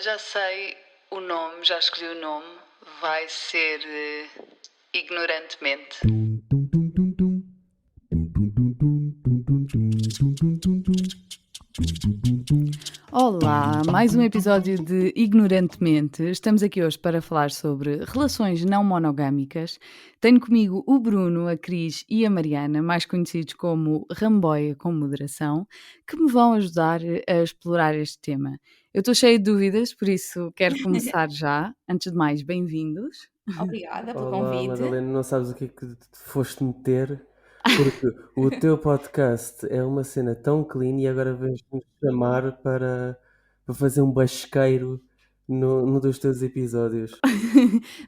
já sei o nome, já escolhi o nome. Vai ser Ignorantemente. Olá, mais um episódio de Ignorantemente. Estamos aqui hoje para falar sobre relações não monogâmicas. Tenho comigo o Bruno, a Cris e a Mariana, mais conhecidos como Ramboia com Moderação, que me vão ajudar a explorar este tema. Eu estou cheia de dúvidas, por isso quero começar já. Antes de mais, bem-vindos. Obrigada pelo Olá, convite. Madalena, não sabes o que é que te foste meter, porque o teu podcast é uma cena tão clean e agora vens-me chamar para fazer um basqueiro no dos teus episódios.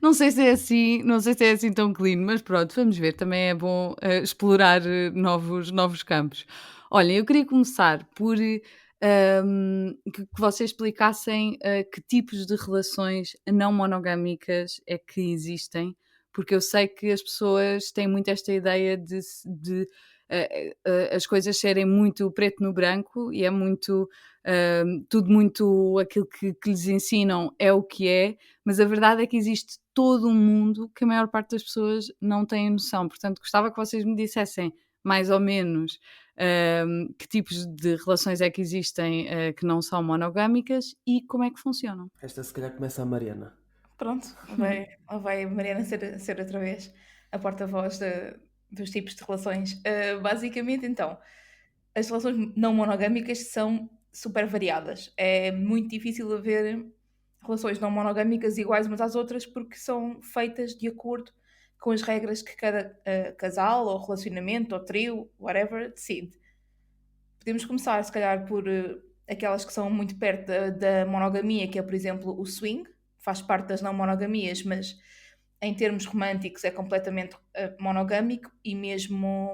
Não sei se é assim tão clean, mas pronto, vamos ver. Também é bom explorar novos campos. Olha, eu queria começar por que vocês explicassem que tipos de relações não monogâmicas é que existem, porque eu sei que as pessoas têm muito esta ideia de as coisas serem muito preto no branco e é muito tudo muito aquilo que lhes ensinam é o que é, mas a verdade é que existe todo um mundo que a maior parte das pessoas não tem noção. Portanto, gostava que vocês me dissessem mais ou menos que tipos de relações é que existem que não são monogâmicas e como é que funcionam. Esta se calhar começa a Mariana. Pronto, vai a Mariana ser outra vez a porta-voz dos tipos de relações. Basicamente, então, as relações não monogâmicas são super variadas. É muito difícil haver relações não monogâmicas iguais umas às outras porque são feitas de acordo com as regras que cada casal ou relacionamento ou trio, whatever, decide. Podemos começar, se calhar, por aquelas que são muito perto da monogamia, que é, por exemplo, o swing, faz parte das não monogamias, mas em termos românticos é completamente monogâmico e mesmo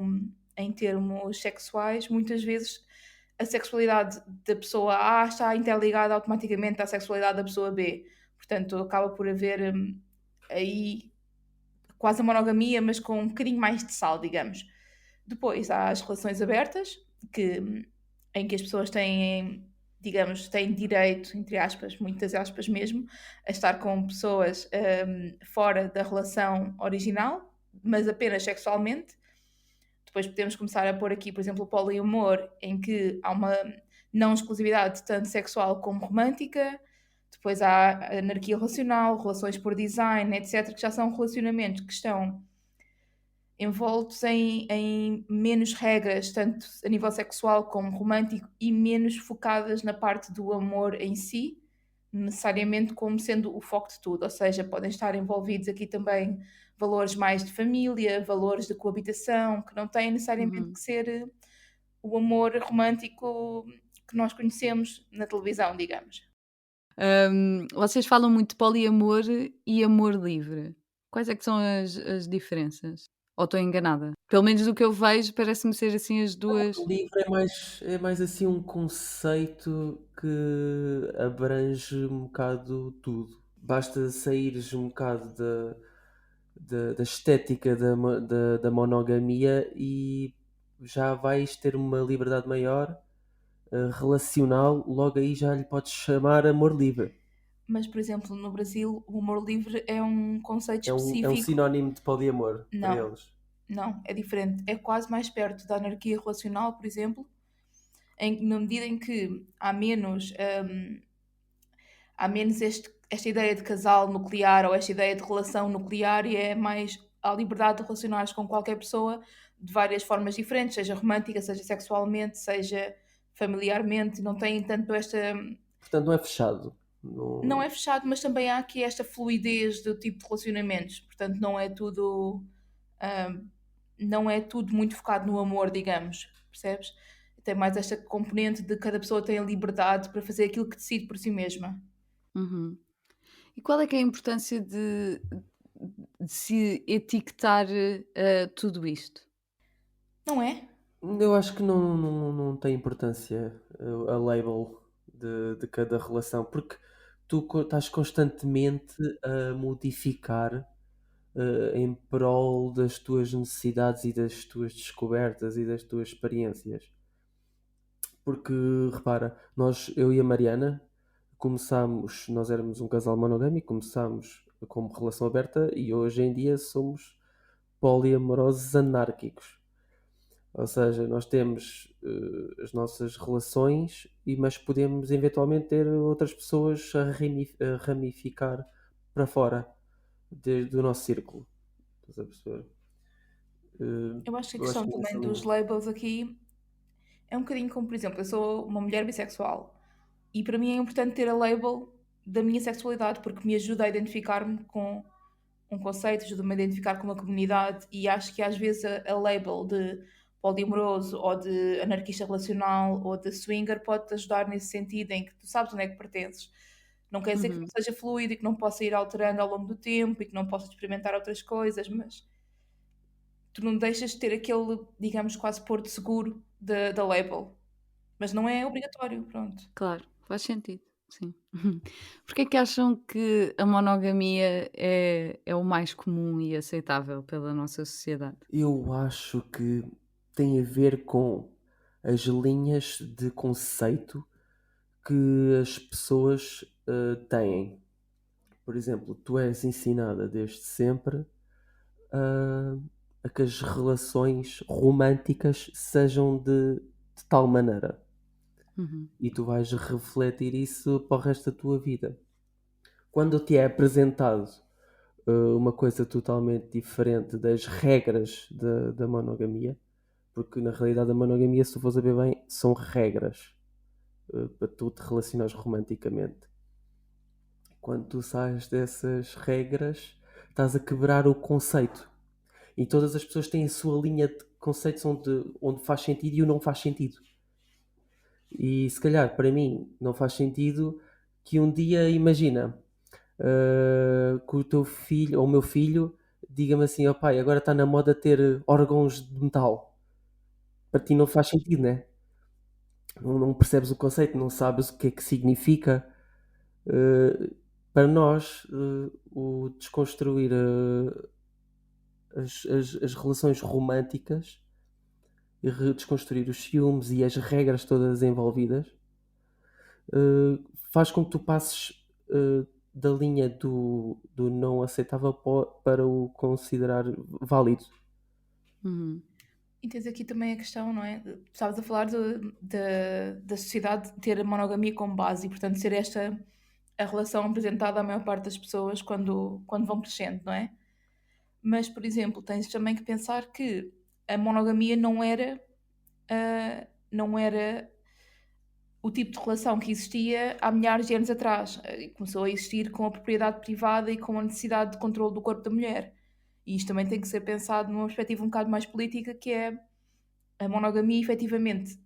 em termos sexuais, muitas vezes a sexualidade da pessoa A está interligada automaticamente à sexualidade da pessoa B. Portanto, acaba por haver aí quase a monogamia, mas com um bocadinho mais de sal, digamos. Depois há as relações abertas, em que as pessoas têm, digamos, têm direito, entre aspas, muitas aspas mesmo, a estar com pessoas fora da relação original, mas apenas sexualmente. Depois podemos começar a pôr aqui, por exemplo, o poliamor, em que há uma não exclusividade tanto sexual como romântica. Depois há a anarquia relacional, relações por design, etc., que já são relacionamentos que estão envoltos em menos regras, tanto a nível sexual como romântico, e menos focadas na parte do amor em si, necessariamente como sendo o foco de tudo. Ou seja, podem estar envolvidos aqui também valores mais de família, valores de coabitação, que não têm necessariamente que ser o amor romântico que nós conhecemos na televisão, digamos. Vocês falam muito de poliamor e amor livre. Quais é que são as diferenças? Ou estou enganada? Pelo menos do que eu vejo, parece-me ser assim as duas. O livro é mais assim um conceito que abrange um bocado tudo. Basta saíres um bocado da estética da monogamia e já vais ter uma liberdade maior, relacional, logo aí já lhe podes chamar amor livre. Mas, por exemplo, no Brasil, o amor livre é um conceito É um específico. sinónimo de poliamor para Não, eles. não, é diferente. É quase mais perto da anarquia relacional, por exemplo, na medida em que há menos esta ideia de casal nuclear ou esta ideia de relação nuclear e é mais a liberdade de relacionar-se com qualquer pessoa de várias formas diferentes, seja romântica, seja sexualmente, seja familiarmente, não tem tanto esta. Portanto, não é fechado. Não é fechado, mas também há aqui esta fluidez do tipo de relacionamentos, portanto não é tudo muito focado no amor, digamos, percebes? Tem mais esta componente de cada pessoa tem a liberdade para fazer aquilo que decide por si mesma. Uhum. E qual é que é a importância de se etiquetar tudo isto? Não é? Eu acho que não tem importância a label de cada relação, porque tu estás constantemente a modificar em prol das tuas necessidades e das tuas descobertas e das tuas experiências. Porque, repara, eu e a Mariana, nós éramos um casal monogâmico, começámos como relação aberta e hoje em dia somos poliamorosos anárquicos. Ou seja, nós temos as nossas relações, mas podemos eventualmente ter outras pessoas a ramificar para fora do nosso círculo. Estás a perceber? Eu acho que a Eu acho questão que nessa também dos linha. labels aqui é um bocadinho como, por exemplo, eu sou uma mulher bissexual e para mim é importante ter a label da minha sexualidade porque me ajuda a identificar-me com um conceito, ajuda-me a identificar com uma comunidade e acho que às vezes a label de poliamoroso ou de anarquista relacional ou de swinger pode-te ajudar nesse sentido em que tu sabes onde é que pertences. Não quer dizer que não Uhum. seja fluido e que não possa ir alterando ao longo do tempo e que não possa experimentar outras coisas, mas tu não deixas de ter aquele, digamos, quase porto seguro da label. Mas não é obrigatório, pronto. Claro, faz sentido, sim. Porquê é que acham que a monogamia é o mais comum e aceitável pela nossa sociedade? Eu acho que tem a ver com as linhas de conceito que as pessoas têm. Por exemplo, tu és ensinada desde sempre a, a que as relações românticas sejam de tal maneira Uhum. e tu vais refletir isso para o resto da tua vida. Quando te é apresentado uma coisa totalmente diferente das regras da monogamia, porque na realidade a monogamia, se tu fores a ver bem, são regras para tu te relacionares romanticamente. Quando tu sais dessas regras, estás a quebrar o conceito. E todas as pessoas têm a sua linha de conceitos onde faz sentido e o não faz sentido. E se calhar para mim não faz sentido que um dia, imagina, que o teu filho ou o meu filho diga-me assim: ó pai, agora está na moda ter órgãos de metal. Para ti não faz sentido, né? Não percebes o conceito, não sabes o que é que significa. Uh, para nós, o desconstruir as relações românticas e desconstruir os ciúmes e as regras todas envolvidas faz com que tu passes da linha do não aceitável para o considerar válido. Uhum. E tens aqui também a questão, não é? Estavas a falar da sociedade ter a monogamia como base e, portanto, ser esta a relação apresentada à maior parte das pessoas quando vão crescendo, não é? Mas, por exemplo, tens também que pensar que a monogamia não era o tipo de relação que existia há milhares de anos atrás. Começou a existir com a propriedade privada e com a necessidade de controle do corpo da mulher. E isto também tem que ser pensado numa perspectiva um bocado mais política, que é a monogamia efetivamente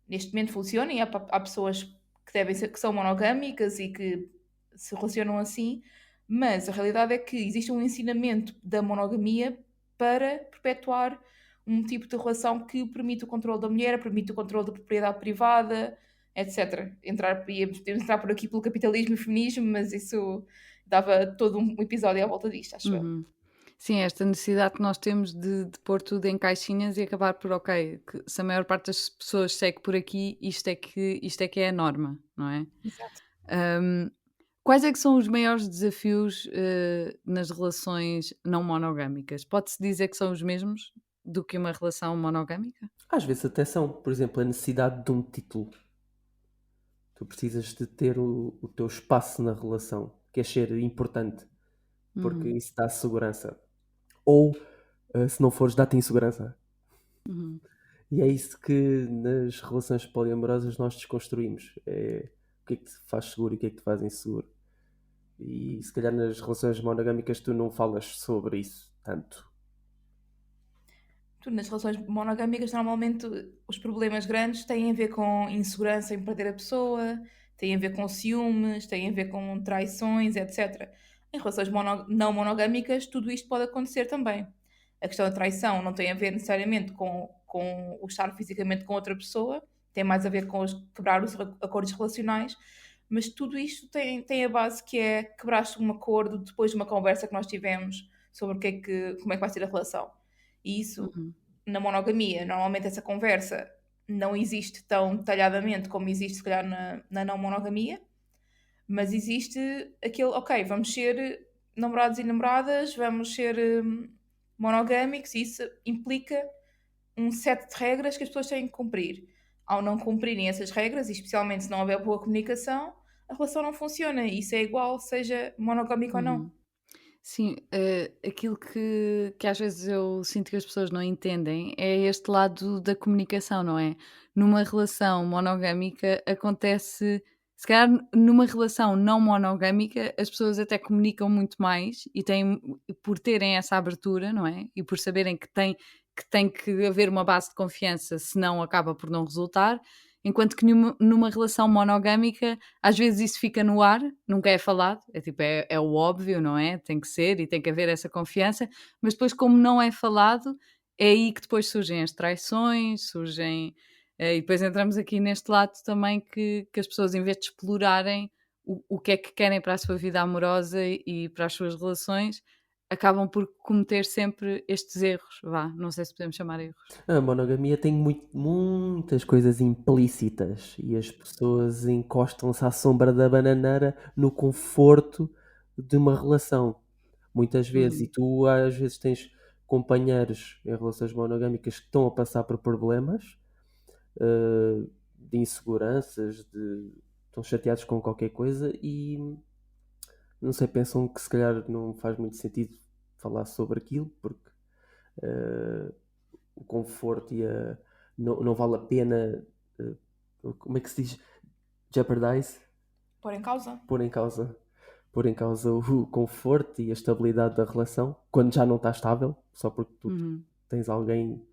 neste momento funciona e há pessoas que devem ser, que são monogâmicas e que se relacionam assim, mas a realidade é que existe um ensinamento da monogamia para perpetuar um tipo de relação que permite o controle da mulher, permite o controle da propriedade privada, etc. Podemos entrar por aqui pelo capitalismo e feminismo, mas isso dava todo um episódio à volta disto, acho eu. Uhum. Sim, esta necessidade que nós temos de pôr tudo em caixinhas e acabar por, ok, que se a maior parte das pessoas segue por aqui, isto é que é a norma, não é? Exato. Ahm, Quais é que são os maiores desafios nas relações não monogâmicas? Pode-se dizer que são os mesmos do que uma relação monogâmica? Às vezes até são, por exemplo, a necessidade de um título. Tu precisas de ter o teu espaço na relação, queres ser importante, porque Uhum, isso dá segurança. Ou, se não fores, dá-te insegurança. uhum. E é isso que nas relações poliamorosas nós desconstruímos. É o que é que te faz seguro e o que é que te faz inseguro. E se calhar nas relações monogâmicas tu não falas sobre isso tanto. Nas relações monogâmicas, normalmente os problemas grandes têm a ver com insegurança em perder a pessoa, têm a ver com ciúmes, têm a ver com traições, etc. Em relações não monogâmicas, tudo isto pode acontecer também. A questão da traição não tem a ver necessariamente com o estar fisicamente com outra pessoa, tem mais a ver com quebrar os acordos relacionais, mas tudo isto tem a base que é quebraste um acordo depois de uma conversa que nós tivemos sobre como é que vai ser a relação. E isso Uhum. na monogamia, normalmente essa conversa não existe tão detalhadamente como existe, se calhar, na não monogamia, Mas existe aquele, ok, vamos ser namorados e namoradas, vamos ser monogâmicos, e isso implica um set de regras que as pessoas têm que cumprir. Ao não cumprirem essas regras, e especialmente se não houver boa comunicação, a relação não funciona. E isso é igual, seja monogâmico ou não. Uhum. Sim, aquilo que às vezes eu sinto que as pessoas não entendem é este lado da comunicação, não é? Numa relação monogâmica acontece, se calhar numa relação não monogâmica, as pessoas até comunicam muito mais e têm, por terem essa abertura, não é? E por saberem que tem que haver uma base de confiança, senão acaba por não resultar. Enquanto que numa relação monogâmica às vezes isso fica no ar, nunca é falado, é tipo, é o óbvio, não é? Tem que ser e tem que haver essa confiança, mas depois, como não é falado, é aí que depois surgem as traições, surgem. E depois entramos aqui neste lado também que as pessoas, em vez de explorarem o que é que querem para a sua vida amorosa e para as suas relações, acabam por cometer sempre estes erros. Vá, não sei se podemos chamar erros. A monogamia tem muitas coisas implícitas e as pessoas encostam-se à sombra da bananeira no conforto de uma relação. Muitas vezes, e Uhum, tu às vezes tens companheiros em relações monogâmicas que estão a passar por problemas, de inseguranças, estão chateados com qualquer coisa e não sei, pensam que se calhar não faz muito sentido falar sobre aquilo porque eh, o conforto não vale a pena, eh, como é que se diz? Jeopardize? Pôr em causa. Pôr em causa, pôr em causa o conforto e a estabilidade da relação quando já não está estável, só porque tu uhum. tens alguém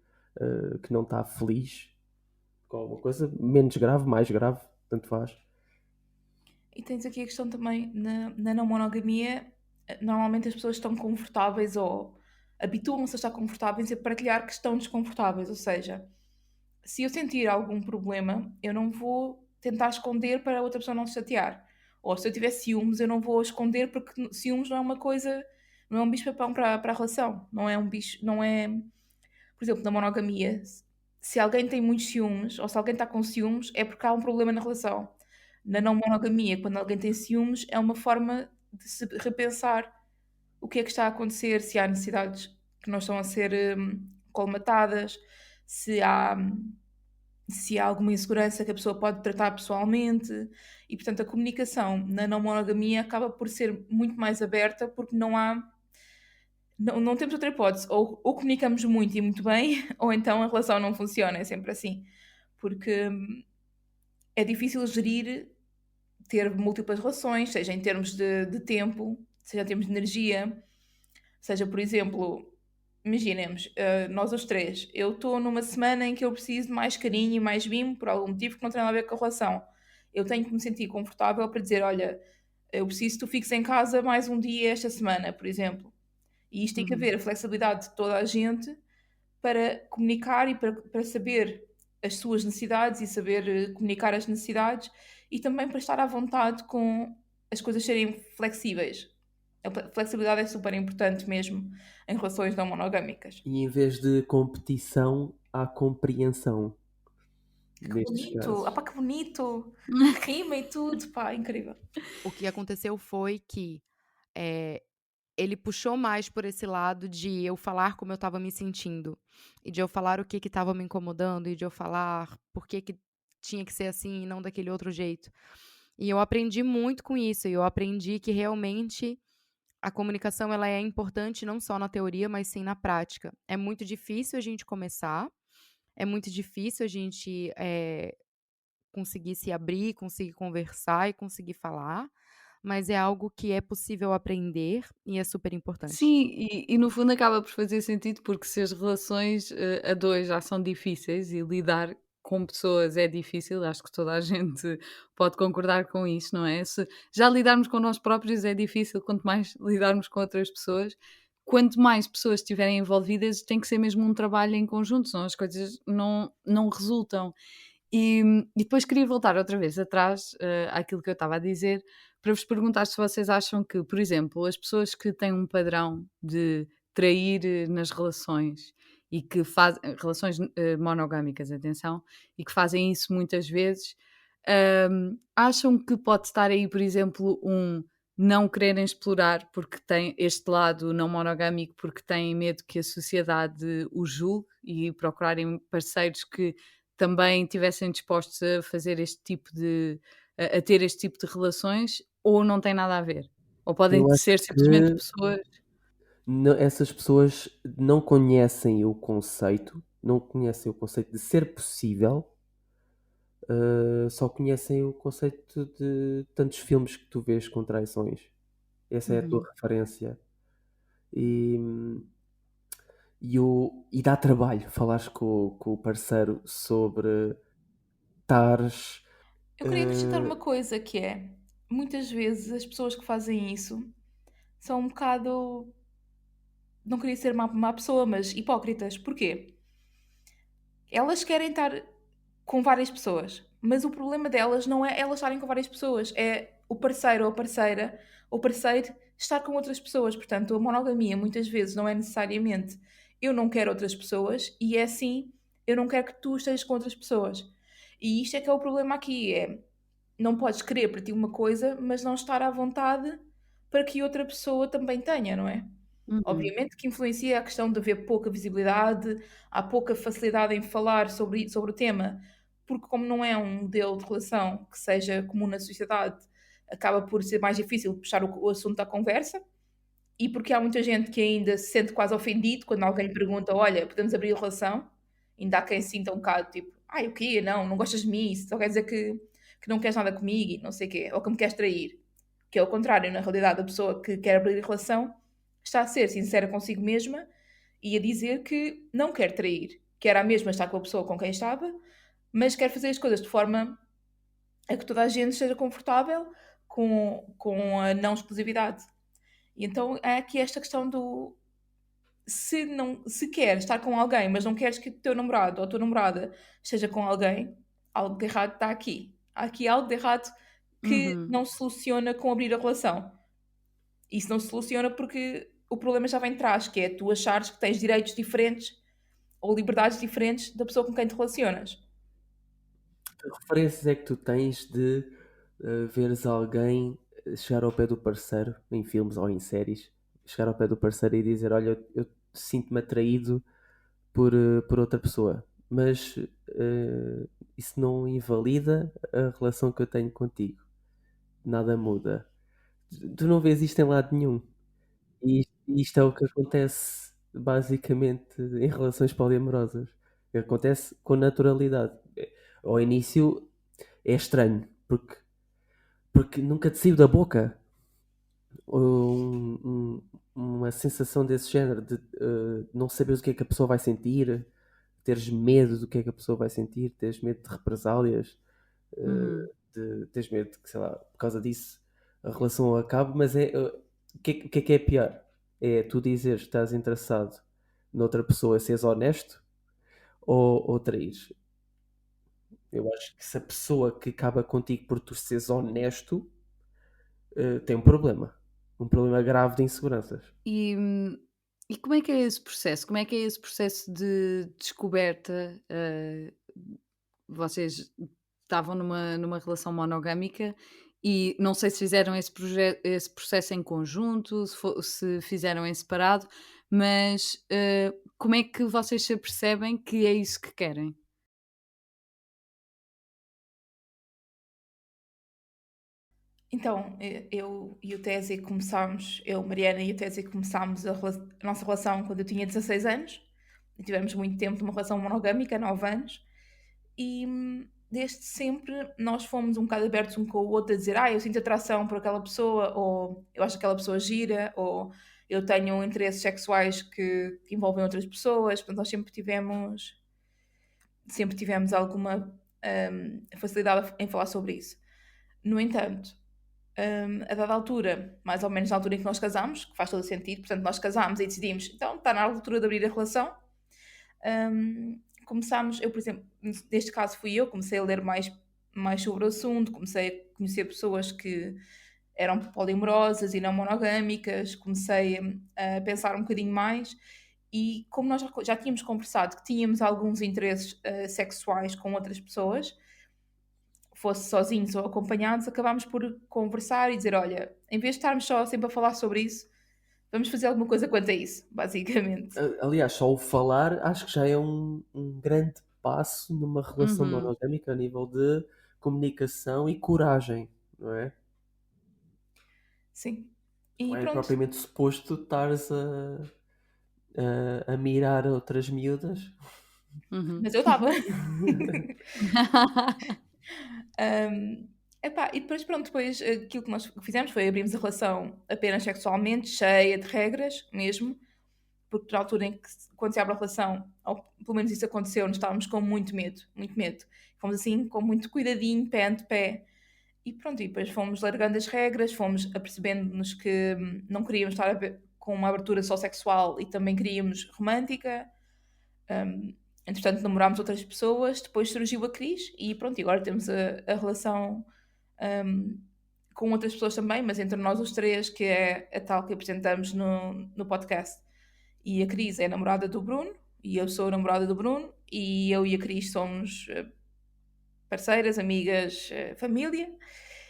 que não está feliz com alguma coisa, menos grave, mais grave, tanto faz. E tens aqui a questão também, na não monogamia, normalmente as pessoas estão confortáveis ou habituam-se a estar confortáveis e a partilhar que estão desconfortáveis. Ou seja, se eu sentir algum problema, eu não vou tentar esconder para a outra pessoa não se chatear. Ou se eu tiver ciúmes, eu não vou esconder porque ciúmes não é uma coisa, não é um bicho-papão para a relação. Não é um bicho, não é. Por exemplo, na monogamia, se alguém tem muitos ciúmes ou se alguém está com ciúmes, é porque há um problema na relação. Na não monogamia, quando alguém tem ciúmes, é uma forma de se repensar o que é que está a acontecer, se há necessidades que não estão a ser colmatadas, se há, se há alguma insegurança que a pessoa pode tratar pessoalmente. E, portanto, a comunicação na não monogamia acaba por ser muito mais aberta porque não temos outra hipótese. Ou comunicamos muito e muito bem, ou então a relação não funciona. É sempre assim. Porque é difícil gerir, ter múltiplas relações, seja em termos de tempo, seja em termos de energia, seja, por exemplo, imaginemos, nós os três, eu estou numa semana em que eu preciso de mais carinho e mais mimo por algum motivo que não tem nada a ver com a relação. Eu tenho que me sentir confortável para dizer, olha, eu preciso que tu fiques em casa mais um dia esta semana, por exemplo. E isto tem que Uhum. haver a flexibilidade de toda a gente para comunicar e para saber as suas necessidades e saber comunicar as necessidades e também para estar à vontade com as coisas serem flexíveis. A flexibilidade é super importante mesmo em relações não monogâmicas. E em vez de competição, há compreensão Que nestes bonito! Ah, casos. pá, que bonito! Rima e tudo, pá, incrível. O que aconteceu foi que, eh, ele puxou mais por esse lado de eu falar como eu estava me sentindo, e de eu falar o que que estava me incomodando, e de eu falar por que tinha que ser assim e não daquele outro jeito. E eu aprendi muito com isso, e eu aprendi que realmente a comunicação ela é importante não só na teoria, mas sim na prática. É muito difícil a gente começar, é muito difícil a gente, conseguir se abrir, conseguir conversar e conseguir falar, mas é algo que é possível aprender e é super importante. Sim, e no fundo acaba por fazer sentido, porque se as relações, a 2 já são difíceis e lidar com pessoas é difícil, acho que toda a gente pode concordar com isso, não é? Se já lidarmos com nós próprios é difícil, quanto mais lidarmos com outras pessoas. Quanto mais pessoas estiverem envolvidas, tem que ser mesmo um trabalho em conjunto, senão as coisas não resultam. E depois queria voltar outra vez atrás, àquilo que eu estava a dizer, para vos perguntar se vocês acham que, por exemplo, as pessoas que têm um padrão de trair nas relações e que fazem relações monogâmicas, atenção, e que fazem isso muitas vezes, Acham que pode estar aí, por exemplo, não quererem explorar porque tem este lado não monogâmico, porque têm medo que a sociedade o julgue e procurarem parceiros que também tivessem dispostos a fazer este tipo a ter este tipo de relações, ou não tem nada a ver? Ou podem Eu acho ser simplesmente que pessoas. essas pessoas não conhecem o conceito de ser possível, só conhecem o conceito de tantos filmes que tu vês com traições. Essa é a tua Uhum. referência. E, e dá trabalho falares com o parceiro sobre estares. Eu queria acrescentar eh, uma coisa que é, muitas vezes as pessoas que fazem isso são um bocado, não queria ser má pessoa, mas hipócritas. Porquê? Elas querem estar com várias pessoas, mas o problema delas não é elas estarem com várias pessoas, é o parceiro ou a parceira, ou parceiro estar com outras pessoas. Portanto, a monogamia muitas vezes não é necessariamente eu não quero outras pessoas, e é sim, eu não quero que tu estejas com outras pessoas. E isto é que é o problema aqui, é não podes querer para ti uma coisa, mas não estar à vontade para que outra pessoa também tenha, não é? Uhum. Obviamente que influencia a questão de haver pouca visibilidade, há pouca facilidade em falar sobre o tema, porque como não é um modelo de relação que seja comum na sociedade, acaba por ser mais difícil puxar o assunto à conversa, e porque há muita gente que ainda se sente quase ofendido quando alguém lhe pergunta: Olha, podemos abrir a relação? Ainda há quem se sinta um bocado tipo: Ai, o quê? Não gostas de mim? Isso só quer dizer que não queres nada comigo e não sei o quê, ou que me queres trair. Que é o contrário, na realidade, a pessoa que quer abrir a relação está a ser sincera consigo mesma e a dizer que não quer trair, quer a mesma estar com a pessoa com quem estava, mas quer fazer as coisas de forma a que toda a gente esteja confortável com a não exclusividade. E então é aqui esta questão do se queres estar com alguém, mas não queres que o teu namorado ou a tua namorada esteja com alguém, algo de errado está aqui. Há aqui algo de errado que Uhum. não se soluciona com abrir a relação. Isso não se soluciona porque o problema já vem de trás, que é tu achares que tens direitos diferentes ou liberdades diferentes da pessoa com quem te relacionas. Que referências é que tu tens de veres alguém chegar ao pé do parceiro, em filmes ou em séries, chegar ao pé do parceiro e dizer: Olha, eu sinto-me atraído por outra pessoa, mas isso não invalida a relação que eu tenho contigo. Nada muda. Tu não vês isto em lado nenhum. E isto é o que acontece basicamente em relações poliamorosas. Acontece com naturalidade. Ao início é estranho, porque nunca te saiu da boca um- um- uma sensação desse género, de não saberes o que é que a pessoa vai sentir, teres medo do que é que a pessoa vai sentir, teres medo de represálias, Uhum. teres medo de que, sei lá, por causa disso a relação acabe, mas o que é pior? É tu dizeres que estás interessado noutra pessoa, seres honesto ou traires. Eu acho que se a pessoa que acaba contigo por tu seres honesto, tem um problema grave de inseguranças. E, e como é que é esse processo? Como é que é esse processo de descoberta? Vocês estavam numa relação monogâmica e não sei se fizeram esse processo em conjunto, se fizeram em separado, mas como é que vocês se apercebem que é isso que querem? Então, eu e o Tese começámos, eu, Mariana e o Tese começámos a nossa relação quando eu tinha 16 anos. E tivemos muito tempo numa relação monogâmica, 9 anos. E desde sempre nós fomos um bocado abertos um com o outro a dizer: eu sinto atração por aquela pessoa, ou eu acho aquela pessoa gira, ou eu tenho interesses sexuais que envolvem outras pessoas. Portanto, nós sempre tivemos alguma facilidade em falar sobre isso. No entanto, a dada altura, mais ou menos na altura em que nós casámos, que faz todo sentido, portanto, nós casámos e decidimos, então está na altura de abrir a relação. Começámos, eu, por exemplo, neste caso fui eu, comecei a ler mais sobre o assunto, comecei a conhecer pessoas que eram poliamorosas e não monogâmicas, comecei a pensar um bocadinho mais. E como nós já tínhamos conversado que tínhamos alguns interesses sexuais com outras pessoas, fosse sozinhos ou acompanhados, acabámos por conversar e dizer: olha, em vez de estarmos só sempre a falar sobre isso, vamos fazer alguma coisa quanto a isso, basicamente. Aliás, só o falar acho que já é um grande passo numa relação Uhum. monogâmica a nível de comunicação e coragem, não é? Sim. Não E é pronto. propriamente suposto estares a mirar outras miúdas. Uhum. Mas eu estava. Epá, e depois, pronto, depois aquilo que nós fizemos foi abrirmos a relação apenas sexualmente, cheia de regras mesmo, porque na altura em que quando se abre a relação, ou pelo menos isso aconteceu, nós estávamos com muito medo, muito medo. Fomos assim, com muito cuidadinho, pé ante pé. E pronto, e depois fomos largando as regras, fomos apercebendo-nos que não queríamos estar com uma abertura só sexual e também queríamos romântica. Entretanto, namorámos outras pessoas, depois surgiu a Cris e pronto, e agora temos a relação com outras pessoas também, mas entre nós os três, que é a tal que apresentamos no podcast. E a Cris é a namorada do Bruno, e eu sou a namorada do Bruno, e eu e a Cris somos parceiras, amigas, família.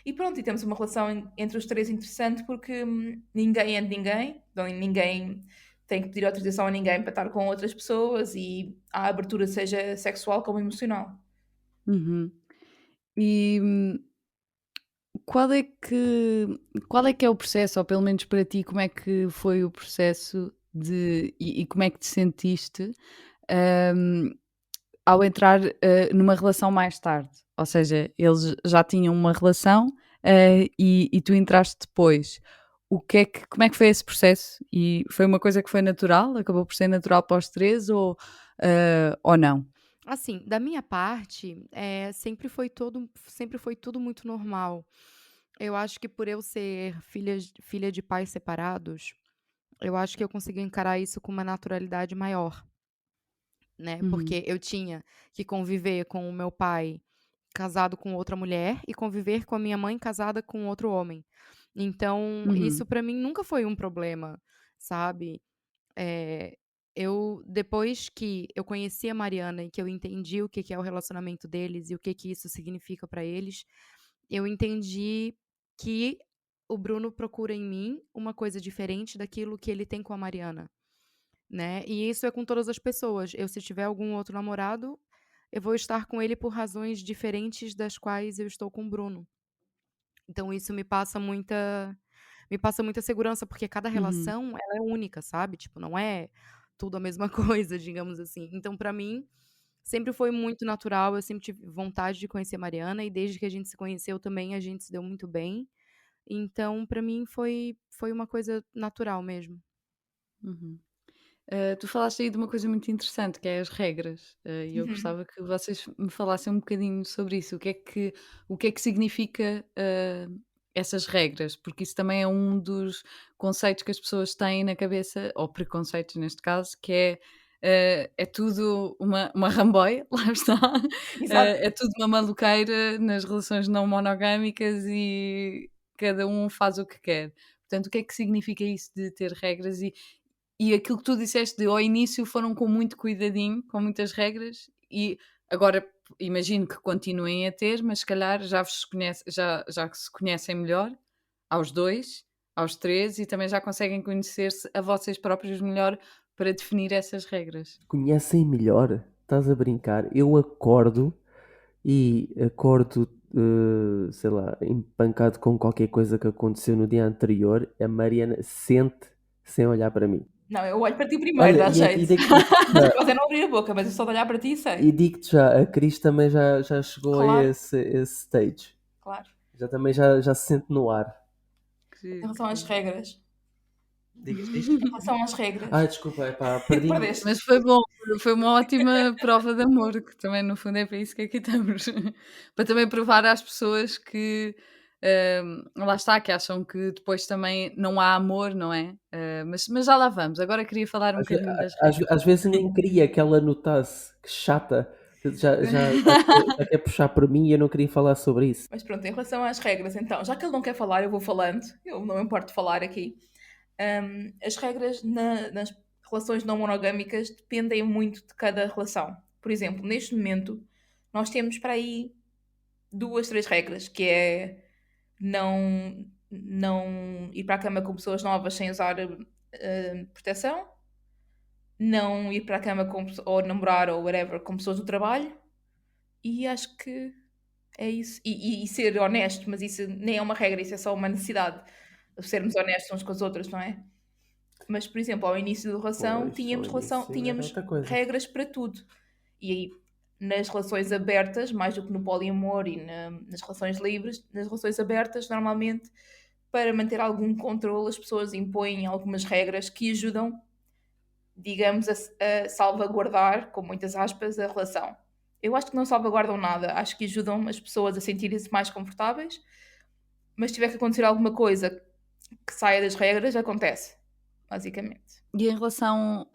E pronto, e temos uma relação entre os três interessante porque ninguém é de ninguém, então ninguém tem que pedir autorização a ninguém para estar com outras pessoas e a abertura seja sexual como emocional. Uhum. E qual é que é o processo, ou pelo menos para ti, como é que foi o processo e como é que te sentiste hum, ao entrar numa relação mais tarde? Ou seja, eles já tinham uma relação e tu entraste depois. Como é que foi esse processo? E foi uma coisa que foi natural? Acabou por ser natural para os três ou não? Assim, da minha parte, sempre foi tudo muito normal. Eu acho que por eu ser filha de pais separados, eu acho que eu consegui encarar isso com uma naturalidade maior, né? Uhum. Porque eu tinha que conviver com o meu pai casado com outra mulher e conviver com a minha mãe casada com outro homem. Então, isso Uhum. pra mim nunca foi um problema, sabe? Eh, depois que eu conheci a Mariana e que eu entendi o que que é o relacionamento deles e o que que isso significa pra eles, eu entendi que o Bruno procura em mim uma coisa diferente daquilo que ele tem com a Mariana, né. E isso é com todas as pessoas. Se tiver algum outro namorado, eu vou estar com ele por razões diferentes das quais eu estou com o Bruno. Então isso me passa muita segurança, porque cada Uhum. relação ela é única, sabe, tipo, não é tudo a mesma coisa, digamos assim. Então pra mim, sempre foi muito natural, eu sempre tive vontade de conhecer a Mariana e desde que a gente se conheceu também a gente se deu muito bem. Então pra mim foi uma coisa natural mesmo. Uhum. Tu falaste aí de uma coisa muito interessante, que é as regras, e eu Uhum. gostava que vocês me falassem um bocadinho sobre isso. O que é que significa, essas regras? Porque isso também é um dos conceitos que as pessoas têm na cabeça, ou preconceitos neste caso, que é tudo uma ramboia, lá está, Exato. é tudo uma maluqueira nas relações não monogâmicas e cada um faz o que quer. Portanto, o que é que significa isso de ter regras e aquilo que tu disseste de ao início foram com muito cuidadinho, com muitas regras, e agora imagino que continuem a ter, mas se calhar já se conhecem melhor, aos 2, aos 3, e também já conseguem conhecer-se a vocês próprios melhor para definir essas regras. Conhecem melhor? Estás a brincar? Eu acordo e acordo, sei lá, empancado com qualquer coisa que aconteceu no dia anterior. A Mariana sente sem olhar para mim. Não, eu olho para ti primeiro, Olha, dá e jeito. digo-te Mas é não abrir a boca, mas eu só de olhar para ti e sei. digo-te já, a Cris também já chegou a Claro, esse stage. claro. Também já se sente no ar. Em Que relação às regras. Diz? Em relação às regras. Desculpa, epá, perdi-me. Perdeste. Mas foi bom, foi uma ótima prova de amor, que também no fundo é para isso que aqui estamos. Para também provar às pessoas que, lá está, que acham que depois também não há amor, não é? Mas já lá vamos. Agora queria falar um Às, bocadinho das às, regras. às vezes nem queria que ela notasse, que chata. Já quer puxar por mim e eu não queria falar sobre isso. Mas pronto, em relação às regras, então, já que ele não quer falar, eu vou falando. Eu não me importo de falar aqui. As regras nas relações não monogâmicas dependem muito de cada relação. Por exemplo, neste momento, nós temos para aí 2, 3 regras, que é não ir para a cama com pessoas novas sem usar proteção, não ir para a cama ou namorar ou whatever com pessoas do trabalho, e acho que é isso. E ser honesto, mas isso nem é uma regra, isso é só uma necessidade de sermos honestos uns com os outros, não é? Mas, por exemplo, ao início da relação, Pois, ao início era tínhamos outra coisa. regras para tudo. E aí, nas relações abertas, mais do que no poliamor e nas relações livres, nas relações abertas, normalmente, para manter algum controle, as pessoas impõem algumas regras que ajudam, digamos, a salvaguardar, com muitas aspas, a relação. Eu acho que não salvaguardam nada, acho que ajudam as pessoas a sentirem-se mais confortáveis, mas se tiver que acontecer alguma coisa que saia das regras, acontece, basicamente. E em relação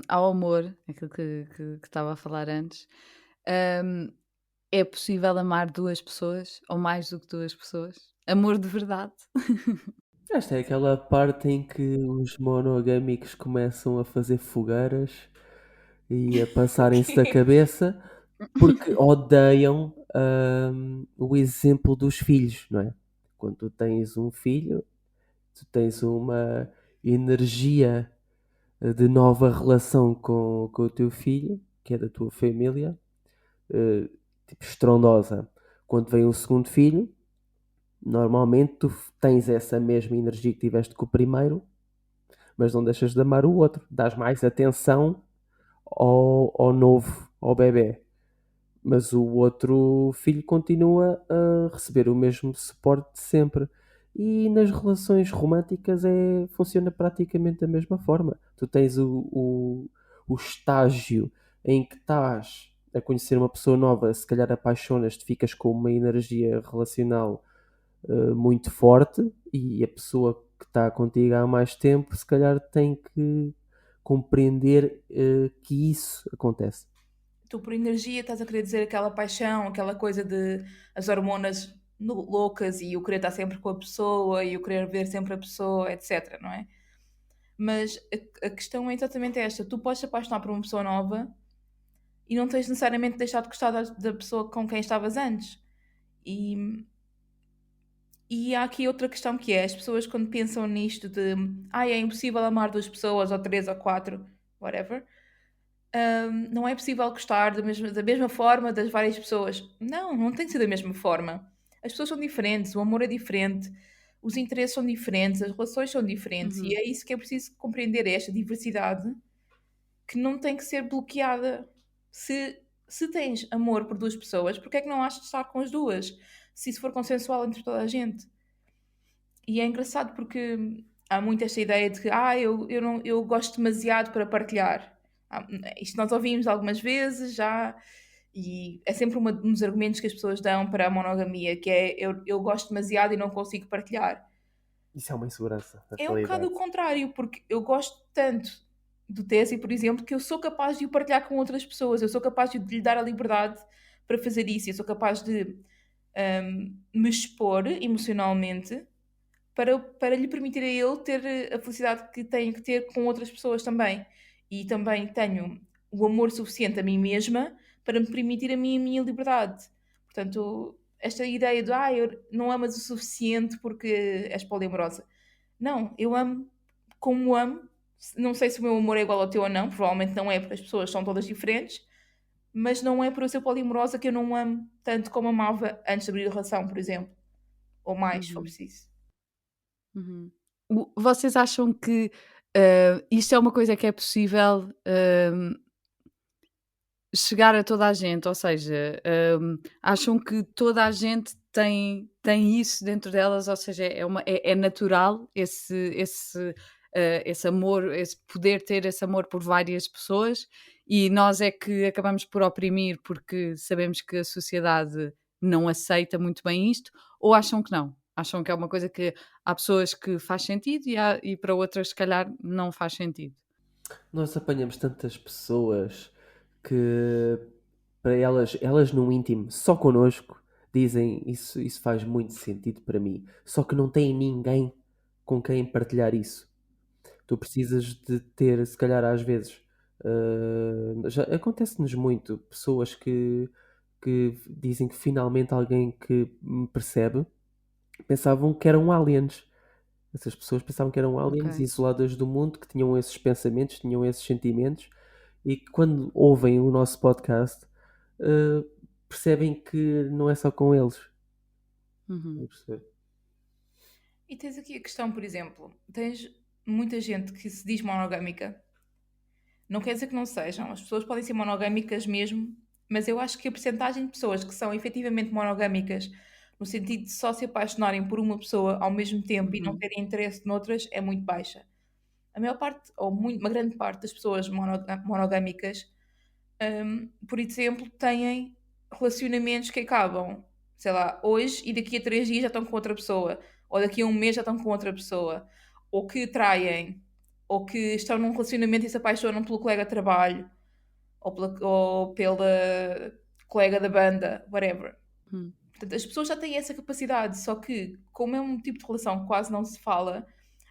ao amor, aquilo que estava a falar antes, hum, é possível amar duas pessoas ou mais do que duas pessoas? Amor de verdade? Esta é aquela parte em que os monogâmicos começam a fazer fogueiras e a passarem-se da cabeça porque odeiam o exemplo dos filhos, não é? Quando tu tens um filho, tu tens uma energia de nova relação com o teu filho, que é da tua família, tipo estrondosa. Quando vem um segundo filho, normalmente tu tens essa mesma energia que tiveste com o primeiro, mas não deixas de amar o outro. Dás mais atenção ao novo, ao bebê. Mas o outro filho continua a receber o mesmo suporte de sempre. E nas relações românticas funciona praticamente da mesma forma. Tu tens o estágio em que estás a conhecer uma pessoa nova, se calhar apaixonas-te, ficas com uma energia relacional muito forte, e a pessoa que está contigo há mais tempo, se calhar tem que compreender que isso acontece. Tu, por energia, estás a querer dizer aquela paixão, aquela coisa de as hormonas loucas e o querer estar sempre com a pessoa e o querer ver sempre a pessoa, etc, não é? Mas a questão é exatamente esta. Tu podes te apaixonar por uma pessoa nova e não tens necessariamente de deixar de gostar da pessoa com quem estavas antes. E há aqui outra questão que é, as pessoas quando pensam nisto de é impossível amar duas pessoas, ou três, ou quatro, whatever, não é possível gostar da mesma forma das várias pessoas. Não tem que ser da mesma forma. As pessoas são diferentes, o amor é diferente, os interesses são diferentes, as relações são diferentes, e Uhum. é isso que é preciso compreender, é esta diversidade que não tem que ser bloqueada. Se tens amor por duas pessoas, porque é que não has de estar com as duas? Se isso for consensual entre toda a gente. E é engraçado porque há muito esta ideia de que eu gosto demasiado para partilhar. Isto nós ouvimos algumas vezes já, e é sempre um dos argumentos que as pessoas dão para a monogamia, que é eu gosto demasiado e não consigo partilhar. Isso é uma insegurança, na É um bocado realidade. o contrário, porque eu gosto tanto do Tesi, por exemplo, que eu sou capaz de o partilhar com outras pessoas, eu sou capaz de lhe dar a liberdade para fazer isso, eu sou capaz de me expor emocionalmente para lhe permitir a ele ter a felicidade que tem que ter com outras pessoas também. E também tenho o amor suficiente a mim mesma para me permitir a mim a minha liberdade. Portanto, esta ideia de eu não amas o suficiente porque és poliamorosa. Não, eu amo como amo. Não sei se o meu amor é igual ao teu ou não, provavelmente não é, porque as pessoas são todas diferentes, mas não é por eu ser poliamorosa que eu não amo tanto como amava antes de abrir a relação, por exemplo. Ou mais, se for Uhum. preciso. Uhum. Vocês acham que isto é uma coisa que é possível chegar a toda a gente? Ou seja, acham que toda a gente tem isso dentro delas? Ou seja, é natural esse amor, esse poder ter esse amor por várias pessoas, e nós é que acabamos por oprimir porque sabemos que a sociedade não aceita muito bem isto? Ou acham que não? Acham que é uma coisa que há pessoas que faz sentido e para outras, se calhar, não faz sentido? Nós apanhamos tantas pessoas que para elas no íntimo, só connosco, dizem isso faz muito sentido para mim. Só que não têm ninguém com quem partilhar isso. Tu precisas de ter, se calhar às vezes, já acontece-nos muito, pessoas que dizem que finalmente alguém que me percebe, pensavam que eram aliens. Essas pessoas pensavam que eram aliens Ok. isoladas do mundo, que tinham esses pensamentos, tinham esses sentimentos, e que quando ouvem o nosso podcast, eh, percebem que não é só com eles. Uhum. Estão a perceber? E tens aqui a questão, por exemplo, tens muita gente que se diz monogâmica. Não quer dizer que não sejam, as pessoas podem ser monogâmicas mesmo, mas eu acho que a percentagem de pessoas que são efetivamente monogâmicas, no sentido de só se apaixonarem por uma pessoa ao mesmo tempo e não Uhum. terem interesse noutras, é muito baixa. A maior parte, ou uma grande parte das pessoas monogâmicas, por exemplo, têm relacionamentos que acabam, sei lá, hoje e daqui a 3 dias já estão com outra pessoa, ou daqui a um mês já estão com outra pessoa, ou que traem, ou que estão num relacionamento e se apaixonam pelo colega de trabalho, ou pela colega da banda, whatever. Uhum. Portanto, as pessoas já têm essa capacidade, só que, como é um tipo de relação que quase não se fala,